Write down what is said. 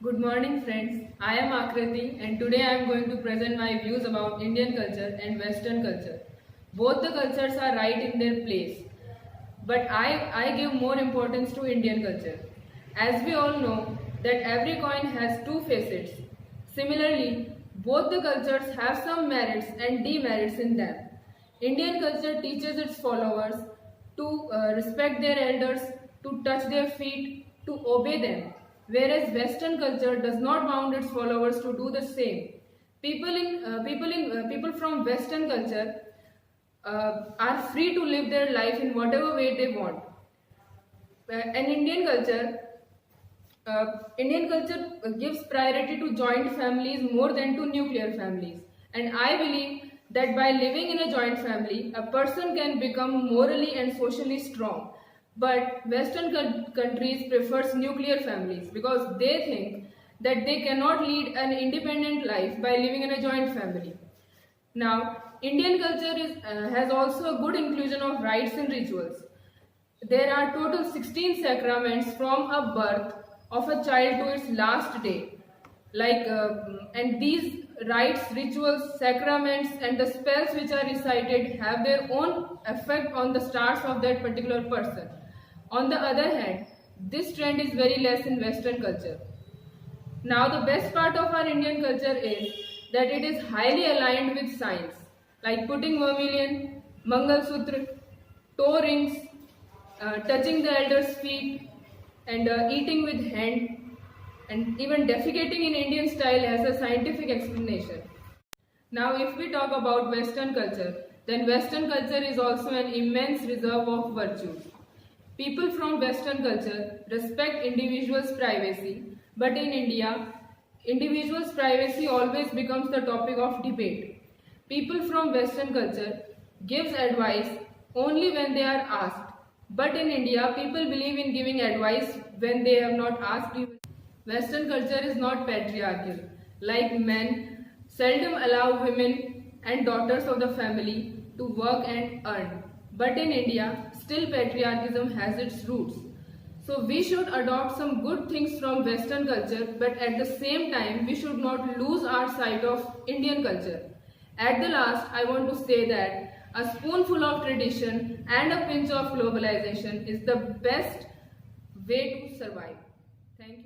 Good morning friends, I am Akriti and today I am going to present my views about Indian culture and Western culture. Both the cultures are right in their place, but I give more importance to Indian culture. As we all know that every coin has two facets. Similarly, both the cultures have some merits and demerits in them. Indian culture teaches its followers to respect their elders, to touch their feet, to obey them, whereas Western culture does not bound its followers to do the same. People from Western culture are free to live their life in whatever way they want. And Indian culture gives priority to joint families more than to nuclear families. And I believe that by living in a joint family, a person can become morally and socially strong. But Western countries prefers nuclear families because they think that they cannot lead an independent life by living in a joint family. Now, Indian culture has also a good inclusion of rites and rituals. There are total 16 sacraments from a birth of a child to its last day. And these rites, rituals, sacraments and the spells which are recited have their own effect on the stars of that particular person. On the other hand, this trend is very less in Western culture. Now the best part of our Indian culture is that it is highly aligned with science, like putting vermilion, Mangal Sutra, toe rings, touching the elder's feet, and eating with hand, and even defecating in Indian style has a scientific explanation. Now if we talk about Western culture, then Western culture is also an immense reserve of virtues. People from Western culture respect individuals' privacy, but in India, individuals' privacy always becomes the topic of debate. People from Western culture gives advice only when they are asked, but in India, people believe in giving advice when they have not asked even. Western culture is not patriarchal. Like men seldom allow women and daughters of the family to work and earn. But in India, still patriarchism has its roots. So we should adopt some good things from Western culture, but at the same time, we should not lose our sight of Indian culture. At the last, I want to say that a spoonful of tradition and a pinch of globalization is the best way to survive. Thank you.